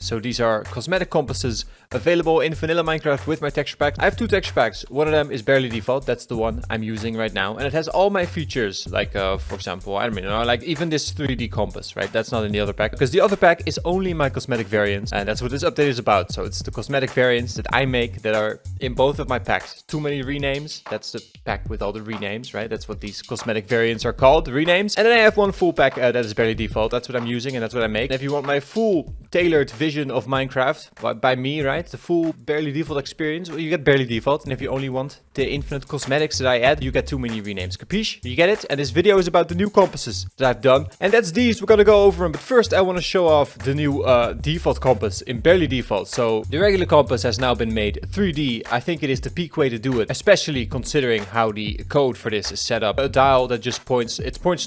So these are cosmetic compasses available in vanilla Minecraft with my texture pack. I have 2 texture packs. One of them is barely default. That's the one I'm using right now. And it has all my features, like for example, I don't know, like even this 3D compass, right? That's not in the other pack because the other pack is only my cosmetic variants. And that's what this update is about. So it's the cosmetic variants that I make that are in both of my packs. Too many renames. That's the pack with all the renames, right? That's what these cosmetic variants are called, renames. And then I have one full pack that is barely default. That's what I'm using and that's what I make. And if you want my full tailored vision of Minecraft by me, right? The full barely default experience, well, you get barely default. And if you only want the infinite cosmetics that I add, you get too many renames. Capiche? You get it? And this video is about the new compasses that I've done. And that's these. We're gonna go over them. But first, I want to show off the new default compass in barely default. So the regular compass has now been made 3D. I think it is the peak way to do it, especially considering how the code for this is set up. A dial that just points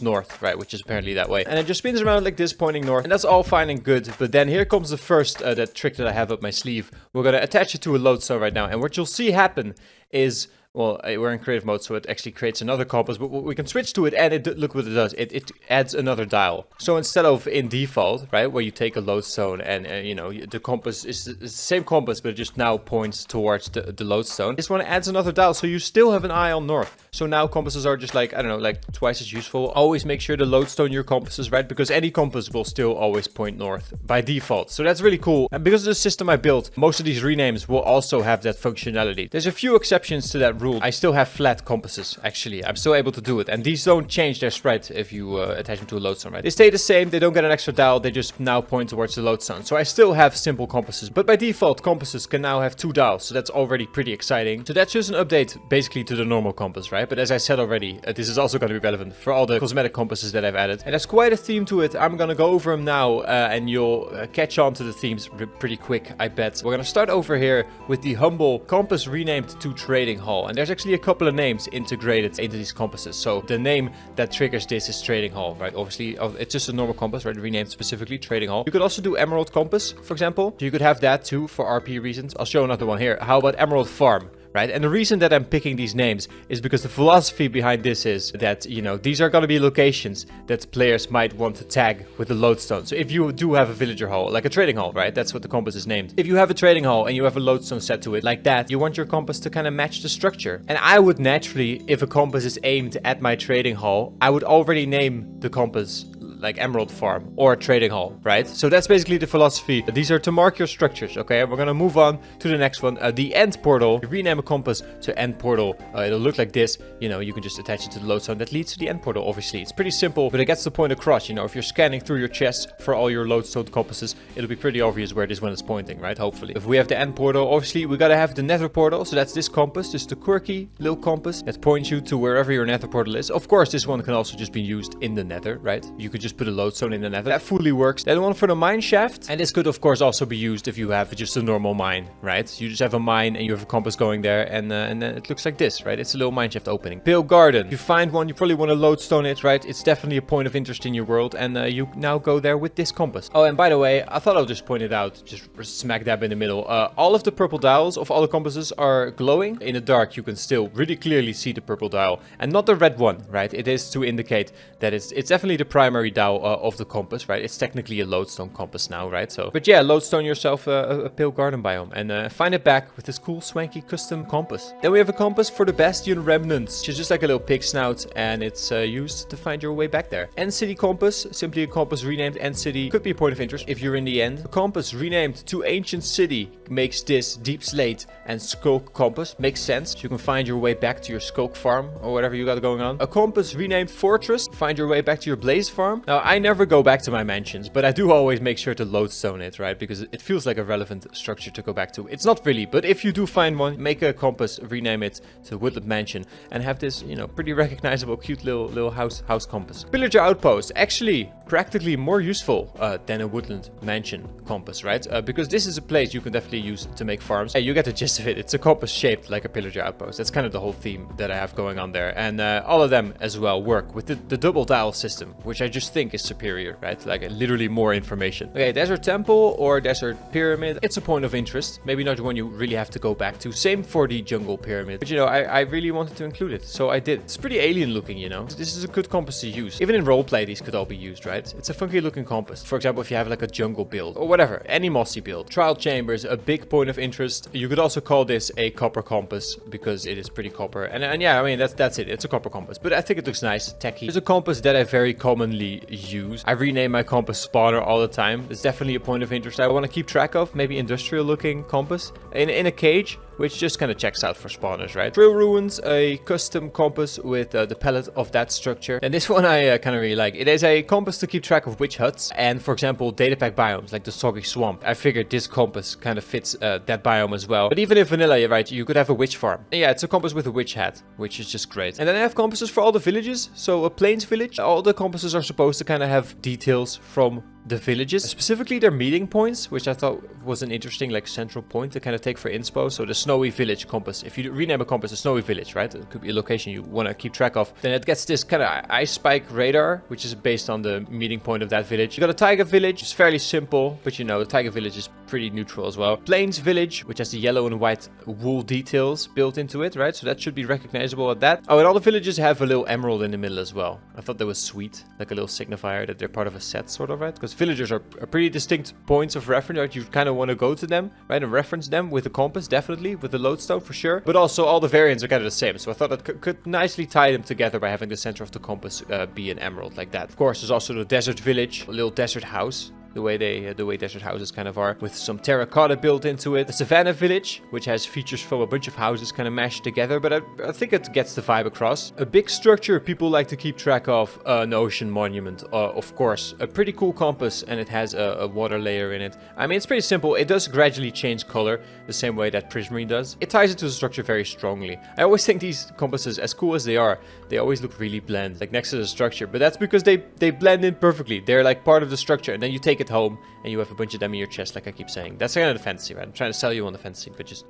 north, right? Which is apparently that way. And it just spins around like this, pointing north. And that's all fine and good. But then here comes the first that trick that I have up my sleeve. We're gonna attach it to a lodestone right now. And what you'll see happen is, well, we're in creative mode, so it actually creates another compass, but we can switch to it and look what it does. It adds another dial. So instead of in default, right, where you take a lodestone and, you know, the compass is the same compass, but it just now points towards the lodestone. This one adds another dial, so you still have an eye on north. So now compasses are just like, I don't know, like twice as useful. Always make sure the lodestone your compass is right, because any compass will still always point north by default. So that's really cool. And because of the system I built, most of these renames will also have that functionality. There's a few exceptions to that rule. I still have flat compasses, actually. I'm still able to do it. And these don't change their sprite if you attach them to a lodestone, right? They stay the same. They don't get an extra dial. They just now point towards the lodestone. So I still have simple compasses. But by default, compasses can now have 2 dials. So that's already pretty exciting. So that's just an update basically to the normal compass, right? But as I said already, this is also going to be relevant for all the cosmetic compasses that I've added. And there's quite a theme to it. I'm going to go over them now and you'll catch on to the themes pretty quick, I bet. We're going to start over here with the humble compass renamed to trading hall. And there's actually a couple of names integrated into these compasses. So the name that triggers this is trading hall, right? Obviously, it's just a normal compass, right? Renamed specifically trading hall. You could also do emerald compass, for example. You could have that too for RP reasons. I'll show another one here. How about emerald farm? Right? And the reason that I'm picking these names is because the philosophy behind this is that, you know, these are going to be locations that players might want to tag with a lodestone. So if you do have a villager hall, like a trading hall, right? That's what the compass is named. If you have a trading hall and you have a lodestone set to it like that, you want your compass to kind of match the structure. And I would naturally, if a compass is aimed at my trading hall, I would already name the compass like Emerald Farm or Trading Hall, right? So that's basically the philosophy. These are to mark your structures, okay? We're gonna move on to the next one. The end portal. You rename a compass to end portal. It'll look like this. You know, you can just attach it to the lodestone that leads to the end portal, obviously. It's pretty simple, but it gets the point across. You know, if you're scanning through your chest for all your lodestone compasses, it'll be pretty obvious where this one is pointing, right? Hopefully. If we have the end portal, obviously we gotta have the nether portal. So that's this compass, just a quirky little compass that points you to wherever your nether portal is. Of course, this one can also just be used in the nether, right? You could just put a lodestone in the nether. That fully works. Then one for the mine shaft. And this could of course also be used if you have just a normal mine, right? You just have a mine and you have a compass going there and then it looks like this, right? It's a little mine shaft opening. Pale garden. If you find one, you probably want to lodestone it, right? It's definitely a point of interest in your world and you now go there with this compass. Oh, and by the way, I thought I'll just point it out, just smack dab in the middle. All of the purple dials of all the compasses are glowing. In the dark, you can still really clearly see the purple dial and not the red one, right? It is to indicate that it's definitely the primary dial of the compass, right? It's technically a lodestone compass now, right? So, but yeah, lodestone yourself a pale garden biome and find it back with this cool swanky custom compass. Then we have a compass for the Bastion remnants, which is just like a little pig snout and it's used to find your way back there. End city compass, simply a compass renamed End city, could be a point of interest if you're in the end. A compass renamed to ancient city makes this deep slate and skulk compass. Makes sense. You can find your way back to your skulk farm or whatever you got going on. A compass renamed fortress, find your way back to your blaze farm. Now I never go back to my mansions, but I do always make sure to lodestone it, right? Because it feels like a relevant structure to go back to. It's not really, but if you do find one, make a compass, rename it to Woodland Mansion and have this, you know, pretty recognizable, cute little house compass. Pillager outpost, actually practically more useful than a Woodland Mansion compass, right? Because this is a place you can definitely use to make farms. Hey, you get the gist of it. It's a compass shaped like a pillager outpost. That's kind of the whole theme that I have going on there. And all of them as well work with the double dial system, which I just think think is superior, right? Like literally more information. Okay, desert temple or desert pyramid. It's a point of interest. Maybe not one you really have to go back to. Same for the jungle pyramid. But you know, I really wanted to include it, so I did. It's pretty alien looking, you know. This is a good compass to use. Even in roleplay, these could all be used, right? It's a funky looking compass. For example, if you have like a jungle build or whatever, any mossy build. Trial chambers, a big point of interest. You could also call this a copper compass because it is pretty copper. And yeah, I mean, that's it. It's a copper compass, but I think it looks nice, techy. There's a compass that I very commonly use. I rename my compass spawner all the time. It's definitely a point of interest I want to keep track of. Maybe industrial looking compass in a cage, which just kind of checks out for spawners, right? Drill ruins, a custom compass with the palette of that structure. And this one I kind of really like. It is a compass to keep track of witch huts and, for example, datapack biomes like the soggy swamp. I figured this compass kind of fits that biome as well. But even in vanilla, right, you could have a witch farm. And yeah, it's a compass with a witch hat, which is just great. And then I have compasses for all the villages. So a plains village, all the compasses are supposed to kind of have details from the villages, specifically their meeting points, which I thought was an interesting like central point to kind of take for inspo. So the snowy village compass, if you rename a compass a snowy village, right, it could be a location you want to keep track of, then it gets this kind of ice spike radar, which is based on the meeting point of that village. You got a taiga village, it's fairly simple, but you know, the taiga village is pretty neutral as well. Plains village, which has the yellow and white wool details built into it, right, so that should be recognizable at that. Oh, and all the villages have a little emerald in the middle as well. I thought that was sweet, like a little signifier that they're part of a set, sort of, right, because villagers are pretty distinct points of reference, right? You kind of want to go to them, right, and reference them with the compass, definitely, with the lodestone for sure. But also all the variants are kind of the same, so I thought that could nicely tie them together by having the center of the compass be an emerald like that. Of course, there's also the desert village, a little desert house. The way desert houses kind of are, with some terracotta built into it. The savannah village, which has features from a bunch of houses kind of mashed together, but I think it gets the vibe across. A big structure people like to keep track of, an ocean monument, of course. A pretty cool compass, and it has a water layer in it. I mean, it's pretty simple. It does gradually change color, the same way that prismarine does. It ties into the structure very strongly. I always think these compasses, as cool as they are, they always look really bland, like next to the structure, but that's because they blend in perfectly. They're like part of the structure, and then you take it home and you have a bunch of them in your chest, like I keep saying. That's kind of the fantasy, right? I'm trying to sell you on the fantasy, but just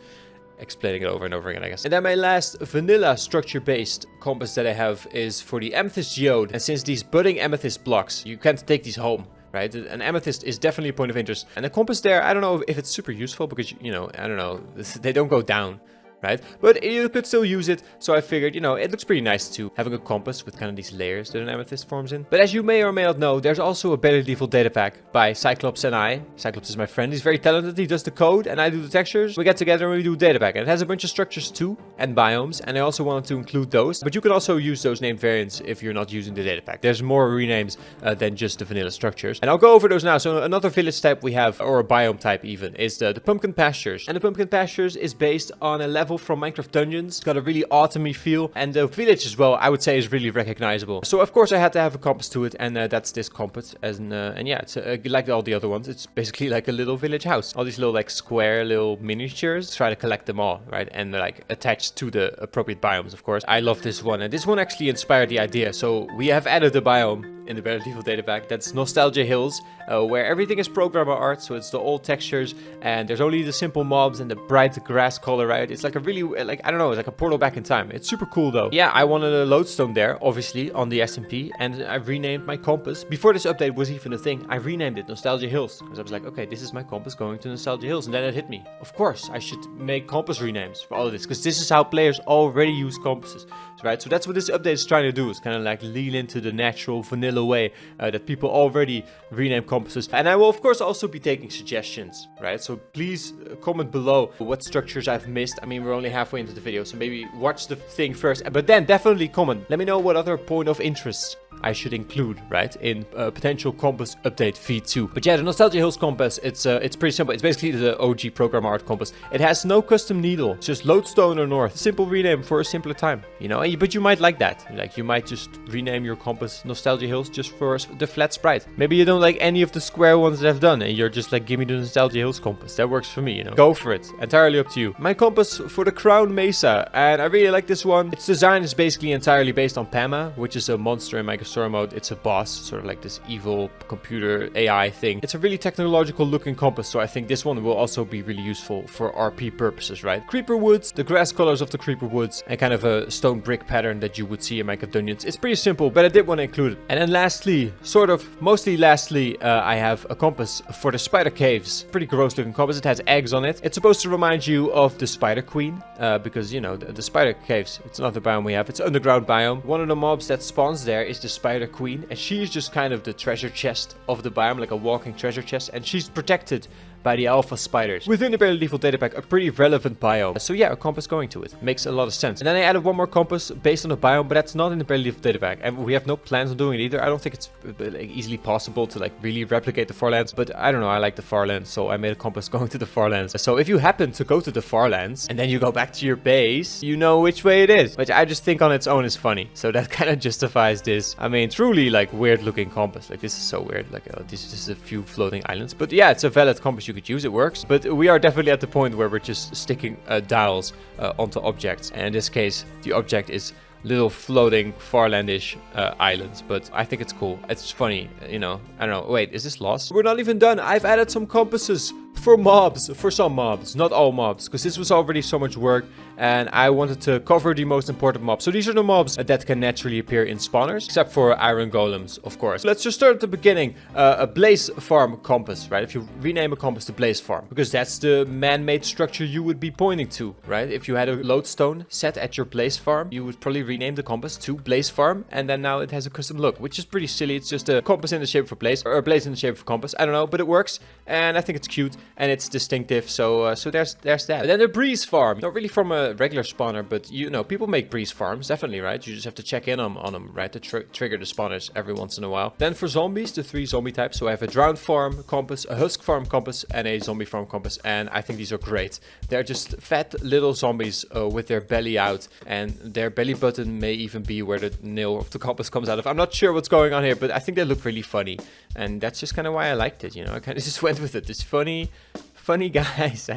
explaining it over and over again, I guess. And then my last vanilla structure-based compass that I have is for the amethyst geode. And since these budding amethyst blocks, you can't take these home, right? An amethyst is definitely a point of interest. And the compass there, I don't know if it's super useful because, you know, I don't know, they don't go down, right? But you could still use it, so I figured, you know, it looks pretty nice too, having a compass with kind of these layers that an amethyst forms in. But as you may or may not know, there's also a better default data pack by Cyclops and I. Cyclops is my friend, he's very talented, he does the code and I do the textures. We get together and we do a data pack, and it has a bunch of structures too, and biomes, and I also wanted to include those. But you can also use those named variants if you're not using the data pack. There's more renames than just the vanilla structures. And I'll go over those now. So another village type we have, or a biome type even, is the pumpkin pastures. And the pumpkin pastures is based on a level from Minecraft Dungeons. It's got a really autumny feel, and the village as well, I would say, is really recognizable. So of course I had to have a compass to it, and that's this compass. And yeah, it's like all the other ones. It's basically like a little village house. All these little like square little miniatures. Try to collect them all, right? And like attached to the appropriate biomes, of course. I love this one, and this one actually inspired the idea. So we have added a biome in the Better Default data pack. That's Nostalgia Hills, where everything is programmer art. So it's the old textures, and there's only the simple mobs and the bright grass color, right? It's like a really, like, I don't know, it's like a portal back in time. It's super cool though. Yeah, I wanted a lodestone there, obviously, on the SMP, and I renamed my compass. Before this update was even a thing, I renamed it Nostalgia Hills, because I was like, okay, this is my compass going to Nostalgia Hills, and then it hit me. Of course, I should make compass renames for all of this, because this is how players already use compasses, right? So that's what this update is trying to do, is kind of like lean into the natural vanilla way that people already rename compasses. And I will, of course, also be taking suggestions, right? So please comment below what structures I've missed. I mean, we're only halfway into the video, so maybe watch the thing first, but then definitely comment. Let me know what other point of interest I should include, right, in potential compass update v2. But yeah, the Nostalgia Hills compass, it's pretty simple. It's basically the OG program art compass. It has no custom needle. It's just lodestone or north. Simple rename for a simpler time, you know. But you might like that. Like, you might just rename your compass Nostalgia Hills just for the flat sprite. Maybe you don't like any of the square ones that I've done, and you're just like, give me the Nostalgia Hills compass. That works for me, you know. Go for it. Entirely up to you. My compass for the Crown Mesa, and I really like this one. Its design is basically entirely based on Pama, which is a monster in Minecraft story mode, it's a boss, sort of like this evil computer AI thing. It's a really technological looking compass, so I think this one will also be really useful for RP purposes, right? Creeper woods, the grass colors of the creeper woods, and kind of a stone brick pattern that you would see in Minecraft Dungeons. It's pretty simple, but I did want to include it. And then lastly, mostly lastly, I have a compass for the spider caves. Pretty gross looking compass. It has eggs on it. It's supposed to remind you of the spider queen, because, you know, the spider caves, it's not the biome we have, it's underground biome. One of the mobs that spawns there is the spider queen, and she's just kind of the treasure chest of the biome, like a walking treasure chest, and she's protected by the alpha spiders. Within the barely default datapack, a pretty relevant biome. So yeah, a compass going to it. Makes a lot of sense. And then I added one more compass based on the biome, but that's not in the barely default datapack. And we have no plans on doing it either. I don't think it's like, easily possible to like really replicate the Farlands, but I don't know, I like the Farlands, so I made a compass going to the Farlands. So if you happen to go to the Farlands and then you go back to your base, you know which way it is, which I just think on its own is funny. So that kind of justifies this. I mean, truly like weird looking compass. Like this is so weird. Like this is just a few floating islands, but yeah, it's a valid compass you could use. It works, but we are definitely at the point where we're just sticking dials onto objects, and in this case the object is little floating Farlandish islands, but I think it's cool. It's funny, you know. I don't know. Wait, is this lost? We're not even done. I've added some compasses for mobs, for some mobs, not all mobs, because this was already so much work and I wanted to cover the most important mobs. So these are the mobs that can naturally appear in spawners, except for iron golems, of course. Let's just start at the beginning. A blaze farm compass, right? If you rename a compass to blaze farm, because that's the man-made structure you would be pointing to, right? If you had a lodestone set at your blaze farm, you would probably rename the compass to blaze farm, and then now it has a custom look, which is pretty silly. It's just a compass in the shape of a blaze, or a blaze in the shape of a compass. I don't know, but it works, and I think it's cute and it's distinctive. So there's that. And then the breeze farm, not really from a regular spawner, but you know, people make breeze farms, definitely, right? You just have to check in on them, right, to trigger the spawners every once in a while. Then for zombies, the 3 zombie types. So I have a drowned farm compass, a husk farm compass, and a zombie farm compass, and I think these are great. They're just fat little zombies with their belly out, and their belly button may even be where the nail of the compass comes out of. I'm not sure what's going on here, but I think they look really funny, and that's just kind of why I liked it, you know. I kind of just went with it. It's funny guys.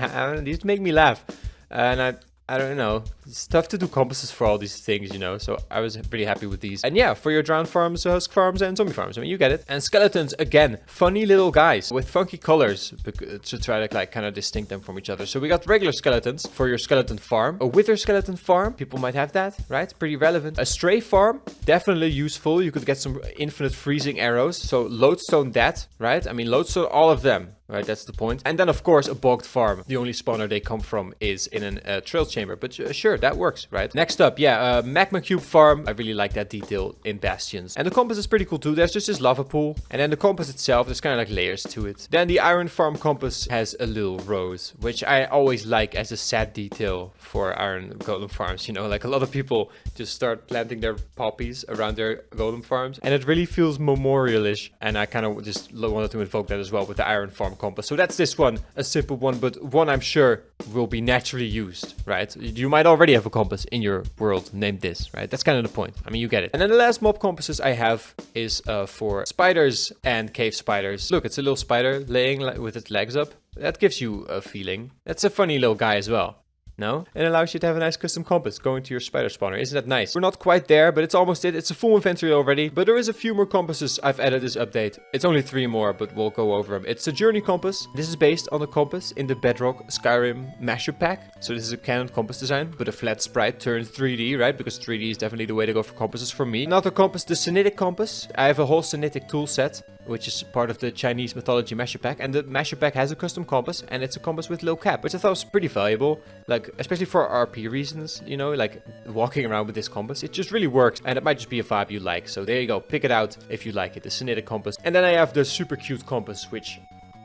These make me laugh, and I don't know. It's tough to do compasses for all these things, you know. So I was pretty happy with these. And yeah, for your drowned farms, husk farms, and zombie farms. I mean, you get it. And skeletons, again, funny little guys with funky colors to try to like kind of distinct them from each other. So we got regular skeletons for your skeleton farm. A wither skeleton farm, people might have that, right? Pretty relevant. A stray farm, definitely useful. You could get some infinite freezing arrows. So lodestone that, right? I mean, lodestone all of them. Right, that's the point. And then, of course, a bogged farm. The only spawner they come from is in a trail chamber. But sure, that works, right? Next up, yeah, magma cube farm. I really like that detail in bastions. And the compass is pretty cool too. There's just this lava pool. And then the compass itself, there's kind of like layers to it. Then the iron farm compass has a little rose, which I always like as a sad detail for iron golem farms. You know, like a lot of people just start planting their poppies around their golem farms. And it really feels memorialish. And I kind of just wanted to invoke that as well with the iron farm compass. So that's this one, a simple one, but one I'm sure will be naturally used, right? You might already have a compass in your world named this, right? That's kind of the point. I mean, you get it. And then the last mob compasses I have is for spiders and cave spiders. Look, it's a little spider laying with its legs up. That gives you a feeling. That's a funny little guy as well. No? It allows you to have a nice custom compass going to your spider spawner. Isn't that nice? We're not quite there, but it's almost it. It's a full inventory already, but there is a few more compasses I've added this update. It's only 3 more, but we'll go over them. It's a journey compass. This is based on a compass in the Bedrock Skyrim mashup pack. So this is a canon compass design, but a flat sprite turned 3D, right? Because 3D is definitely the way to go for compasses for me. Another compass, the Sinitic compass. I have a whole Sinitic tool set, which is part of the Chinese mythology mashup pack, and the mashup pack has a custom compass, and it's a compass with low cap, which I thought was pretty valuable, like especially for RP reasons, you know, like walking around with this compass. It just really works, and it might just be a vibe you like. So there you go, pick it out if you like it, the Sinitic compass. And then I have the super cute compass, which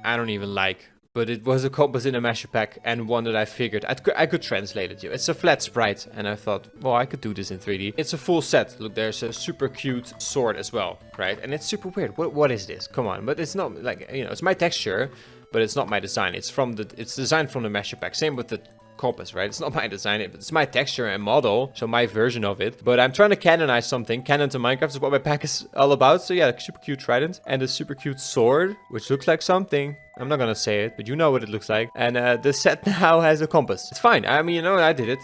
I don't even like, but it was a compass in a mashup pack, and one that I figured I could translate it. It's a flat sprite, and I thought, well, I could do this in 3D. It's a full set. Look, there's a super cute sword as well, right? And it's super weird. What is this? Come on. But it's not like, you know, it's my texture, but it's not my design. It's designed from the mashup pack. Same with the compass, right? It's not my design, but it's my texture and model, so my version of it. But I'm trying to canonize something. Canon to Minecraft is what my pack is all about. So yeah, super cute trident and a super cute sword, which looks like something. I'm not gonna say it, but you know what it looks like. And the set now has a compass. It's fine. I mean, you know, I did it.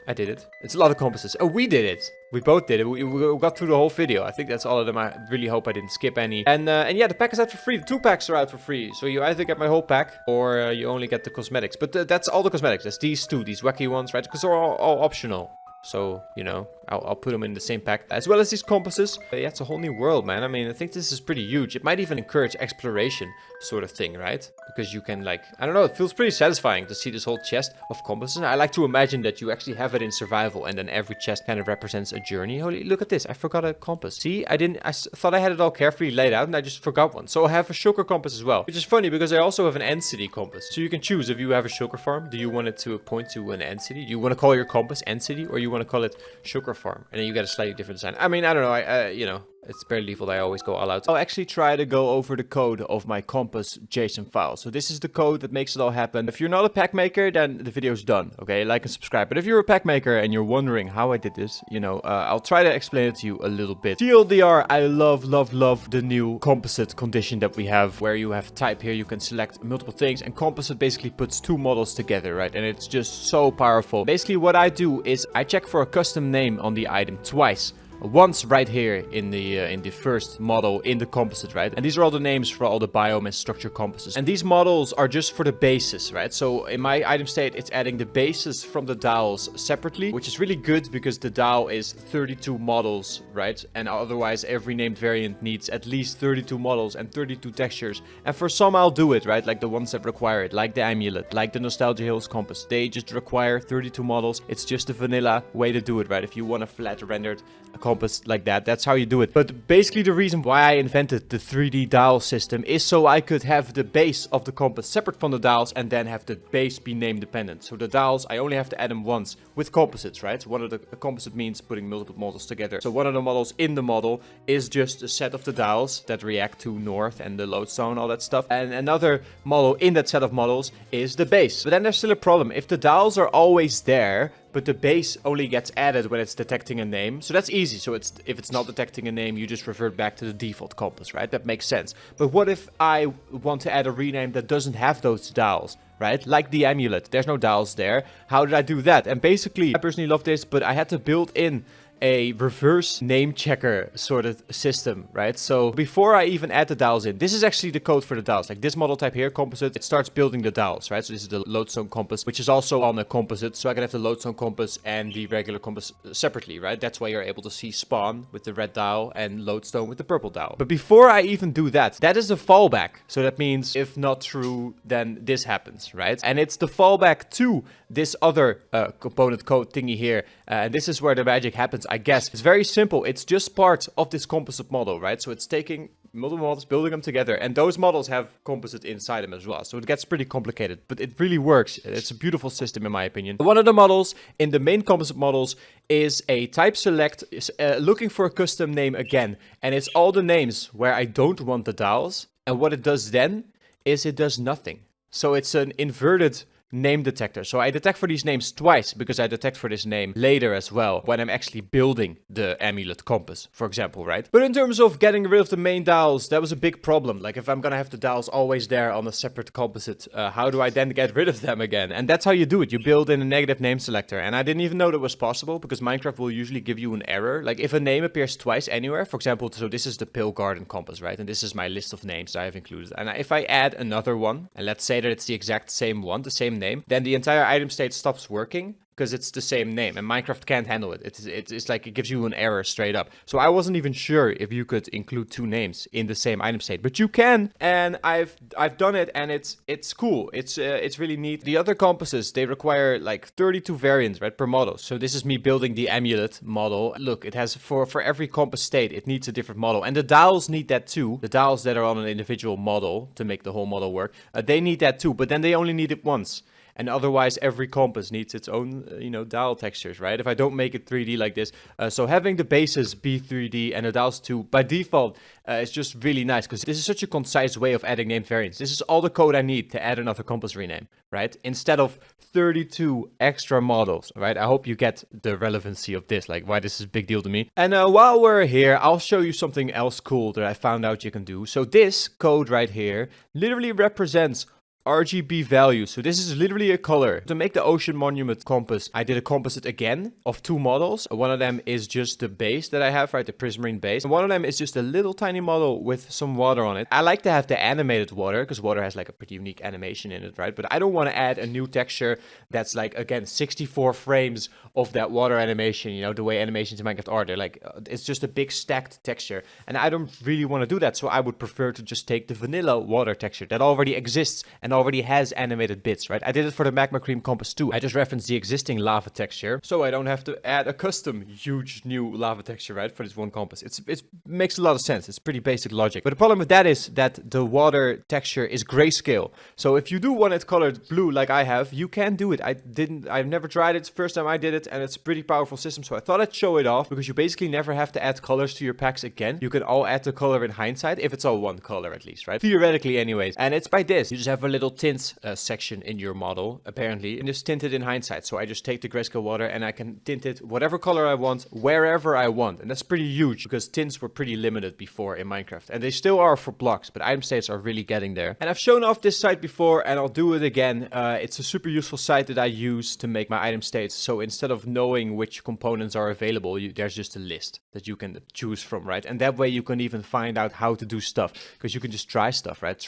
I did it. It's a lot of compasses. Oh, we did it. We both did it. We got through the whole video. I think that's all of them. I really hope I didn't skip any. And yeah, the pack is out for free. The 2 packs are out for free. So you either get my whole pack or you only get the cosmetics. But that's all the cosmetics. That's these 2, these wacky ones, right? Because they're all optional. So, you know, I'll put them in the same pack, as well as these compasses. Yeah, it's a whole new world, man. I mean, I think this is pretty huge. It might even encourage exploration sort of thing, right? Because you can, like, I don't know, it feels pretty satisfying to see this whole chest of compasses. I like to imagine that you actually have it in survival, and then every chest kind of represents a journey. Holy, look at this. I forgot a compass. See, I thought I had it all carefully laid out, and I just forgot one. So I have a shulker compass as well, which is funny because I also have an end city compass. So you can choose if you have a shulker farm. Do you want it to point to an end city? Do you want to call your compass end city, or you want to call it shulker farm? And then you get a slightly different design. I mean, I don't know. You know, it's barely default. I always go all out. I'll actually try to go over the code of my compass JSON file. So this is the code that makes it all happen. If you're not a pack maker, then the video's done. Okay, like and subscribe. But if you're a pack maker and you're wondering how I did this, you know, I'll try to explain it to you a little bit. TLDR, I love the new composite condition that we have, where you have type here, you can select multiple things, and composite basically puts 2 models together, right? And it's just so powerful. Basically, what I do is I check for a custom name on the item twice. Once right here in the first model in the composite, right? And these are all the names for all the biome and structure compasses. And these models are just for the bases, right? So in my item state, it's adding the bases from the dowels separately, which is really good because the dowel is 32 models, right? And otherwise every named variant needs at least 32 models and 32 textures. And for some I'll do it, right? Like the ones that require it, like the amulet, like the Nostalgia Hills compass. They just require 32 models. It's just a vanilla way to do it, right? If you want a flat rendered compass like that, that's how you do it. But basically the reason why I invented the 3D dowel system is so I could have the base of the compass separate from the dowels and then have the base be name dependent. So the dowels, I only have to add them once with composites, right? So one of the composite means putting multiple models together. So one of the models in the model is just a set of the dowels that react to north and the lodestone, all that stuff. And another model in that set of models is the base. But then there's still a problem. If the dowels are always there, but the base only gets added when it's detecting a name. So that's easy. So if it's not detecting a name, you just revert back to the default compass, right? That makes sense. But what if I want to add a rename that doesn't have those dowels, right? Like the amulet. There's no dowels there. How did I do that? And basically, I personally love this, but I had to build in a reverse name checker sort of system, right? So before I even add the dowels in, this is actually the code for the dowels. Like this model type here, composite, it starts building the dowels, right? So this is the lodestone compass, which is also on a composite. So I can have the lodestone compass and the regular compass separately, right? That's why you're able to see spawn with the red dowel and lodestone with the purple dowel. But before I even do that, that is the fallback. So that means if not true, then this happens, right? And it's the fallback to this other component code thingy here. And this is where the magic happens, I guess. It's very simple. It's just part of this composite model, right? So it's taking multiple models, building them together, and those models have composite inside them as well. So it gets pretty complicated, but it really works. It's a beautiful system in my opinion. One of the models in the main composite models is a type select, looking for a custom name again. And it's all the names where I don't want the dowels. And what it does then is it does nothing. So it's an inverted name detector. So I detect for these names twice because I detect for this name later as well when I'm actually building the amulet compass, for example, right? But in terms of getting rid of the main dowels, that was a big problem. Like if I'm gonna have the dowels always there on a separate composite, how do I then get rid of them again? And that's how you do it. You build in a negative name selector. And I didn't even know that was possible because Minecraft will usually give you an error. Like if a name appears twice anywhere, for example, so this is the Pale Garden compass, right? And this is my list of names that I have included. And if I add another one, and let's say that it's the exact same one, the same name, then the entire item state stops working because it's the same name and Minecraft can't handle it. It's like it gives you an error straight up. So I wasn't even sure if you could include 2 names in the same item state, but you can, and I've done it, and it's cool. It's really neat. The other compasses, they require like 32 variants, right, per model. So this is me building the amulet model. Look, it has for every compass state, it needs a different model, and the dowels need that too. The dowels that are on an individual model to make the whole model work, they need that too, but then they only need it once. And otherwise, every compass needs its own, dowel textures, right? If I don't make it 3D like this. So having the bases be 3D and the dowels too, by default, is just really nice. Because this is such a concise way of adding name variants. This is all the code I need to add another compass rename, right? Instead of 32 extra models, right? I hope you get the relevancy of this, like why this is a big deal to me. And while we're here, I'll show you something else cool that I found out you can do. So this code right here literally represents RGB value. So this is literally a color. To make the ocean monument compass, I did a composite again of 2 models. One of them is just the base that I have, right? The prismarine base. And one of them is just a little tiny model with some water on it. I like to have the animated water because water has like a pretty unique animation in it, right? But I don't want to add a new texture that's like, again, 64 frames of that water animation, you know, the way animations in Minecraft are. They're like, it's just a big stacked texture. And I don't really want to do that. So I would prefer to just take the vanilla water texture that already exists and already has animated bits, right? I did it for the magma cream compass too. I just referenced the existing lava texture, so I don't have to add a custom huge new lava texture, right, for this one compass. It makes a lot of sense. It's pretty basic logic. But the problem with that is that the water texture is grayscale. So if you do want it colored blue like I have, you can do it. I've never tried it. First time I did it, and it's a pretty powerful system. So I thought I'd show it off because you basically never have to add colors to your packs again. You can all add the color in hindsight if it's all one color at least, right? Theoretically anyways. And it's by this. You just have a little tint section in your model, apparently, and just tint it in hindsight. So I just take the grayscale water and I can tint it whatever color I want, wherever I want. And that's pretty huge because tints were pretty limited before in Minecraft. And they still are for blocks, but item states are really getting there. And I've shown off this site before and I'll do it again. It's a super useful site that I use to make my item states. So instead of knowing which components are available, there's just a list that you can choose from, right? And that way you can even find out how to do stuff because you can just try stuff, right?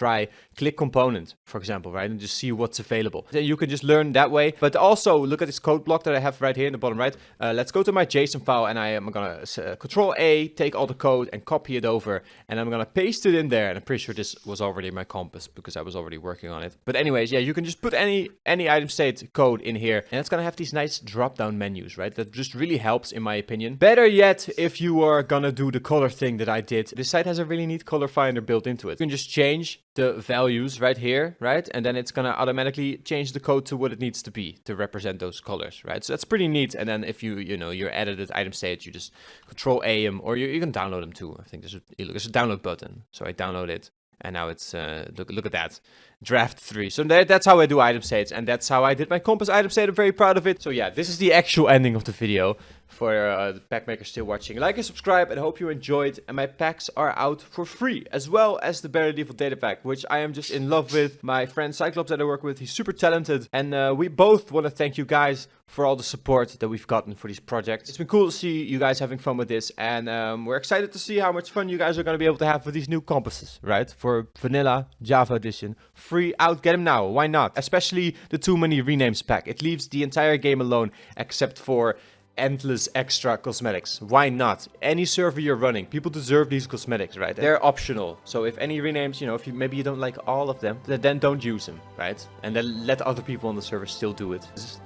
Click component, for example, right? And just see what's available. Then you can just learn that way. But also look at this code block that I have right here in the bottom right. Let's go to my JSON file and I am gonna Control A, take all the code and copy it over, and I'm gonna paste it in there. And I'm pretty sure this was already my compass because I was already working on it. But anyways, yeah, you can just put any item state code in here, and it's gonna have these nice drop down menus, right? That just really helps in my opinion. Better yet, if you are gonna do the color thing that I did, this site has a really neat color finder built into it. You can just change the values right here, right? And then it's gonna automatically change the code to what it needs to be to represent those colors, right? So that's pretty neat. And then if you know your edited item state, you just Control A them, or you can download them too. I think there's a download button. So I download it, and now it's look at that. Draft 3. So that's how I do item states, and that's how I did my compass item state. I'm very proud of it. So yeah, this is the actual ending of the video. For the pack makers still watching, like and subscribe, and hope you enjoyed. And my packs are out for free, as well as the Barely Default data pack, which I am just in love with. My friend Cyclops that I work with, he's super talented, and we both want to thank you guys for all the support that we've gotten for these projects. It's been cool to see you guys having fun with this, and we're excited to see how much fun you guys are going to be able to have with these new compasses, right? For Vanilla Java Edition, free out, get them now. Why not? Especially the Too Many Renames pack. It leaves the entire game alone, except for endless extra cosmetics. Why not? Any server you're running, people deserve these cosmetics, right? They're optional. So if any renames, you know, if maybe you don't like all of them, then don't use them, right? And then let other people on the server still do it.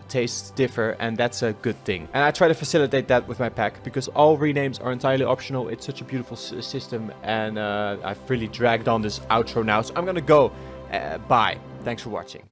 Tastes differ, and that's a good thing. And I try to facilitate that with my pack because all renames are entirely optional. It's such a beautiful system, and I've really dragged on this outro now, so I'm gonna go. Bye. Thanks for watching.